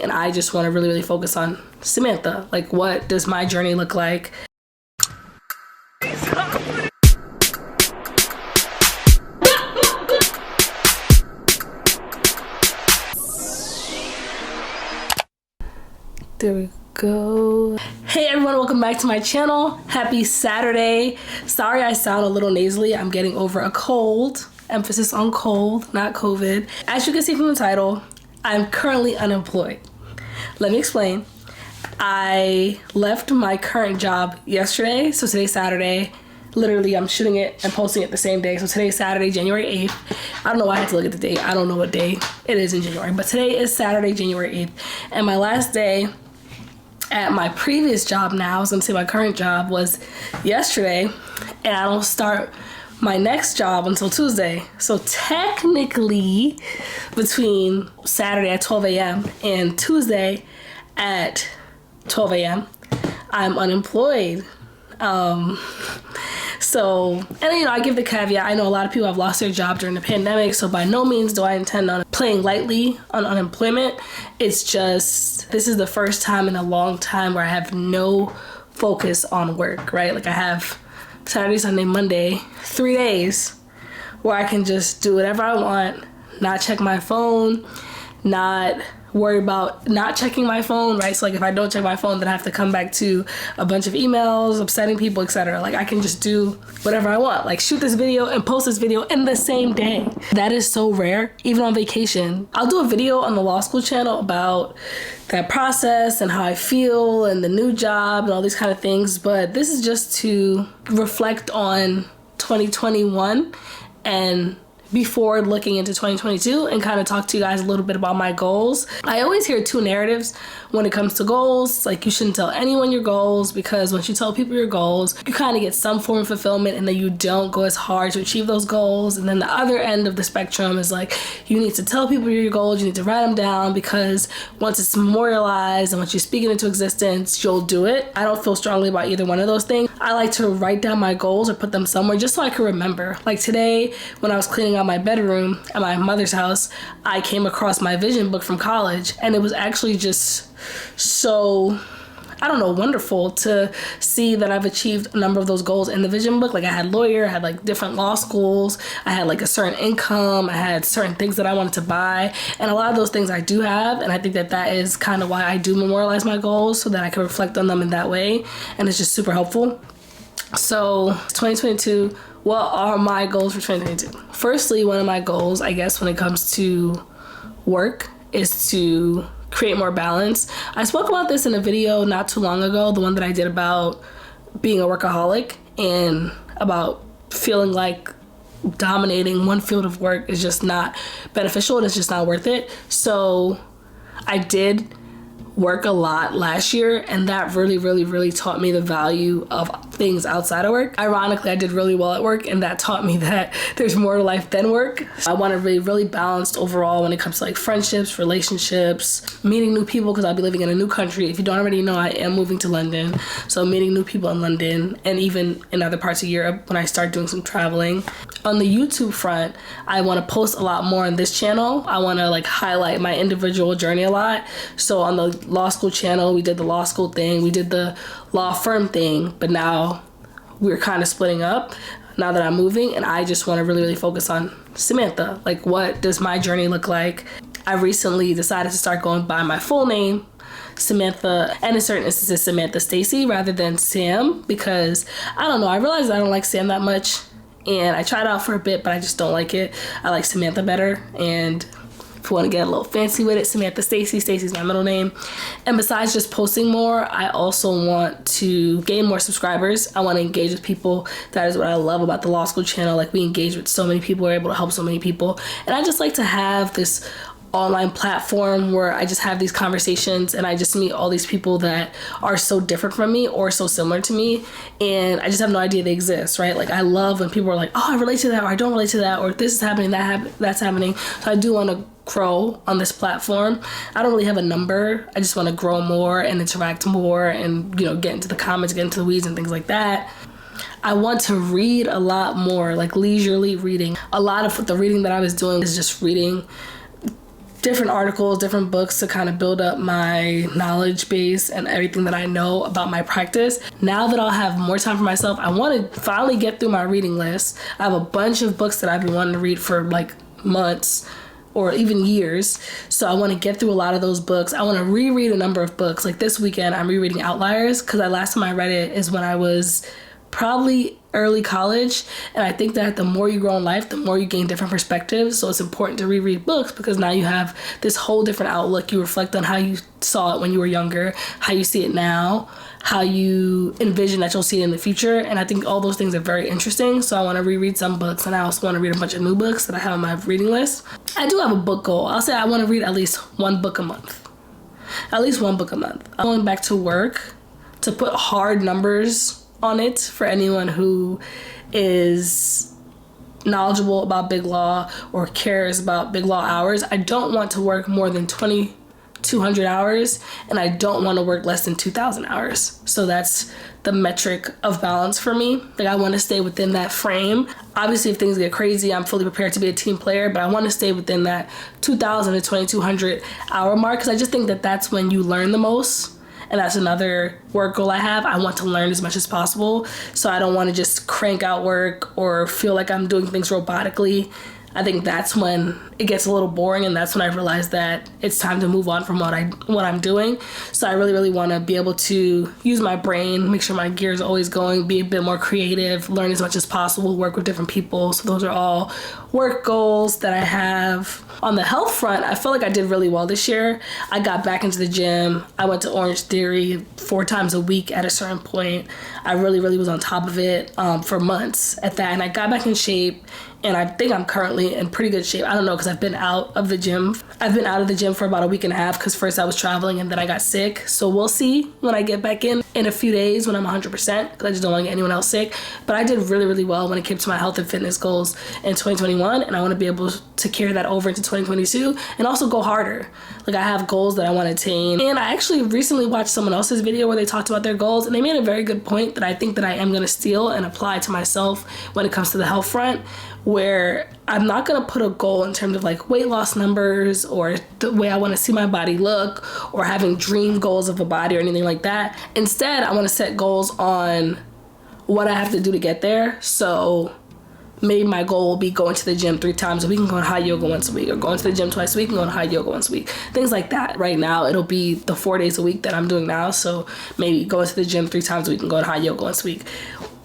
And I just want to really focus on Samantha. Like, what does my journey look like? There we go. Hey everyone, welcome back to my channel. Happy Saturday. Sorry I sound a little nasally. I'm getting over a cold. Emphasis on cold, not COVID. As you can see from the title, I'm currently unemployed. Let me explain. I left my current job yesterday, so today's Saturday. Literally, I'm shooting it and posting it the same day. So today's Saturday, January 8th. I don't know why I had to look at the date. I don't know what day it is in January, but today is Saturday, January 8th. And my last day at my previous job now, I was gonna say my current job, was yesterday, and I don't start my next job until Tuesday. So technically, between Saturday at 12 a.m. and Tuesday at 12 a.m., I'm unemployed. And I give the caveat, I know a lot of people have lost their job during the pandemic, so by no means do I intend on playing lightly on unemployment. It's just, this is the first time in a long time where I have no focus on work, right? Like I have Saturday, Sunday, Monday, 3 days where I can just do whatever I want, not check my phone, not worry about not checking my phone, right? So like if I don't check my phone, then I have to come back to a bunch of emails, upsetting people, etc. Like I can just do whatever I want, like shoot this video and post this video in the same day. That is so rare, even on vacation. I'll do a video on the law school channel about that process and how I feel and the new job and all these kind of things, but this is just to reflect on 2021 and before looking into 2022 and kind of talk to you guys a little bit about my goals. I always hear two narratives when it comes to goals. Like you shouldn't tell anyone your goals, because once you tell people your goals, you kind of get some form of fulfillment and then you don't go as hard to achieve those goals. And then the other end of the spectrum is like, you need to tell people your goals, you need to write them down, because once it's memorialized and once you speak it into existence, you'll do it. I don't feel strongly about either one of those things. I like to write down my goals or put them somewhere just so I can remember. Like today, when I was cleaning out my bedroom at my mother's house, I came across my vision book from college, and it was actually just so, I don't know, wonderful to see that I've achieved a number of those goals in the vision book. Like I had lawyer, I had like different law schools, I had like a certain income, I had certain things that I wanted to buy, and a lot of those things I do have, and I think that that is kind of why I do memorialize my goals, so that I can reflect on them in that way, and it's just super helpful. So 2022, what are my goals for 2022? Firstly, one of my goals, I guess, when it comes to work is to create more balance. I spoke about this in a video not too long ago, the one that I did about being a workaholic and about feeling like dominating one field of work is just not beneficial and it's just not worth it. So I did work a lot last year, and that really taught me the value of things outside of work. Ironically, I did really well at work, and that taught me that there's more to life than work. I want to really balanced overall when it comes to like friendships, relationships, meeting new people, because I'll be living in a new country. If you don't already know, I am moving to London, so meeting new people in London and even in other parts of Europe when I start doing some traveling. On the YouTube front, I want to post a lot more on this channel. I want to like highlight my individual journey a lot. So on the law school channel, we did the law school thing, we did the law firm thing, but now we're kind of splitting up now that I'm moving, and I just want to really focus on Samantha. Like, what does my journey look like? I recently decided to start going by my full name, Samantha, and in certain instances Samantha Stacy rather than Sam, because I don't know, I realized I don't like Sam that much, and I tried out for a bit, but I just don't like it. I like Samantha better, and if you want to get a little fancy with it, Samantha Stacy. Stacy's my middle name. And besides just posting more, I also want to gain more subscribers. I want to engage with people. That is what I love about the law school channel. Like, we engage with so many people, we're able to help so many people. And I just like to have this online platform where I just have these conversations and I just meet all these people that are so different from me or so similar to me, and I just have no idea they exist, right? Like, I love when people are like, oh, I relate to that, or I don't relate to that, or this is happening, that's happening. So I do want to grow on this platform. I don't really have a number. I just want to grow more and interact more and, you know, get into the comments, get into the weeds and things like that. I want to read a lot more, like leisurely reading. A lot of the reading that I was doing is just reading different articles, different books to kind of build up my knowledge base and everything that I know about my practice. Now that I'll have more time for myself, I want to finally get through my reading list. I have a bunch of books that I've been wanting to read for like months or even years. So I want to get through a lot of those books. I want to reread a number of books. Like this weekend, I'm rereading Outliers because the last time I read it is when I was probably early college, and I think that the more you grow in life, the more you gain different perspectives. So it's important to reread books because now you have this whole different outlook. You reflect on how you saw it when you were younger, how you see it now, how you envision that you'll see it in the future, and I think all those things are very interesting. So I want to reread some books, and I also want to read a bunch of new books that I have on my reading list. I do have a book goal. I'll say I want to read at least one book a month. At least one book a month. I'm going back to work to put hard numbers on it for anyone who is knowledgeable about big law or cares about big law hours. I don't want to work more than 2,200 hours, and I don't want to work less than 2,000 hours. So that's the metric of balance for me. Like, I want to stay within that frame. Obviously, if things get crazy, I'm fully prepared to be a team player, but I want to stay within that 2,000 to 2,200 hour mark because I just think that that's when you learn the most. And that's another work goal I have. I want to learn as much as possible. So I don't want to just crank out work or feel like I'm doing things robotically. I think that's when it gets a little boring, and that's when I realize that it's time to move on from what I'm doing. So I really, really want to be able to use my brain, make sure my gears are always going, be a bit more creative, learn as much as possible, work with different people. So those are all work goals that I have. On the health front, I feel like I did really well this year. I got back into the gym. I went to Orange Theory 4 times a week at a certain point. I really, really was on top of it for months at that. And I got back in shape, and I think I'm currently in pretty good shape. I don't know because I've been out of the gym. I've been out of the gym for about a week and a half because first I was traveling and then I got sick. So we'll see when I get back in a few days when I'm 100% because I just don't want to get anyone else sick. But I did really, really well when it came to my health and fitness goals in 2021, and I want to be able to carry that over into 2022 and also go harder. Like, I have goals that I want to attain. And I actually recently watched someone else's video where they talked about their goals, and they made a very good point that I think that I am going to steal and apply to myself when it comes to the health front, where I'm not going to put a goal in terms of like weight loss numbers or the way I want to see my body look or having dream goals of a body or anything like that. Instead, I want to set goals on what I have to do to get there. So maybe my goal will be going to the gym 3 times a week and going high yoga once a week, or going to the gym twice a week and going high yoga once a week. Things like that. Right now, it'll be the 4 days a week that I'm doing now. So maybe going to the gym 3 times a week and going high yoga once a week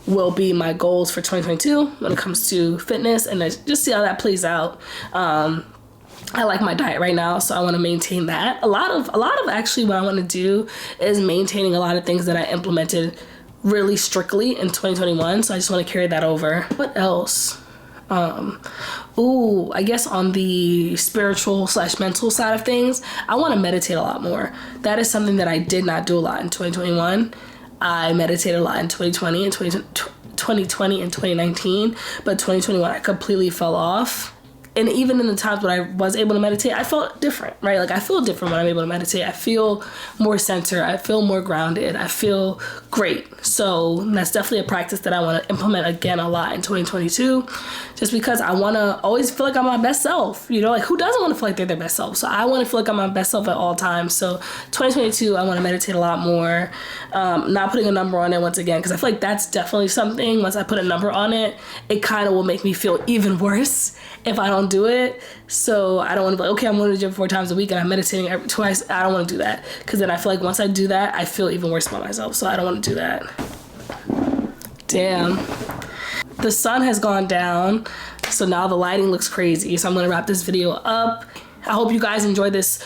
will be my goals for 2022 when it comes to fitness, and just see how that plays out. I like my diet right now, so I want to maintain that. A lot of actually what I want to do is maintaining a lot of things that I implemented really strictly in 2021, so I just want to carry that over. What else? I guess on the spiritual / mental side of things, I want to meditate a lot more. That is something that I did not do a lot in 2021. I meditated a lot in 2020 and 2019, but 2021 I completely fell off. And even in the times when I was able to meditate, I felt different, right? Like, I feel different when I'm able to meditate. I feel more centered. I feel more grounded. I feel great. So that's definitely a practice that I want to implement again a lot in 2022, just because I want to always feel like I'm my best self. You know, like, who doesn't want to feel like they're their best self? So I want to feel like I'm my best self at all times. So 2022, I want to meditate a lot more. Not putting a number on it once again, because I feel like that's definitely something. Once I put a number on it, it kind of will make me feel even worse if I don't do it. So I don't want to be like, okay, I'm going to the gym 4 times a week and I'm meditating twice. I don't want to do that, because then I feel like once I do that, I feel even worse about myself. So I don't want to do that. Damn. The sun has gone down, so now the lighting looks crazy. So I'm going to wrap this video up. I hope you guys enjoyed this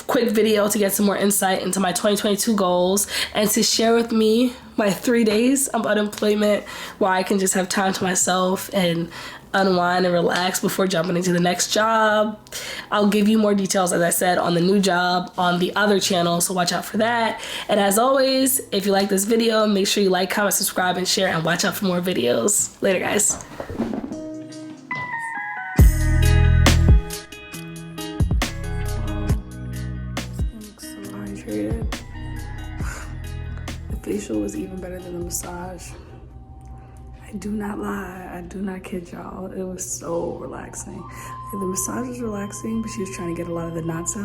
quick video to get some more insight into my 2022 goals and to share with me my 3 days of unemployment where I can just have time to myself and unwind and relax before jumping into the next job. I'll give you more details, as I said, on the new job on the other channel, so watch out for that. And as always, if you like this video, make sure you like, comment, subscribe, and share, and watch out for more videos. Later, guys. The facial was even better than the massage. I I do not lie. I do not kid y'all. It was so relaxing. The massage was relaxing, but she was trying to get a lot of the knots out.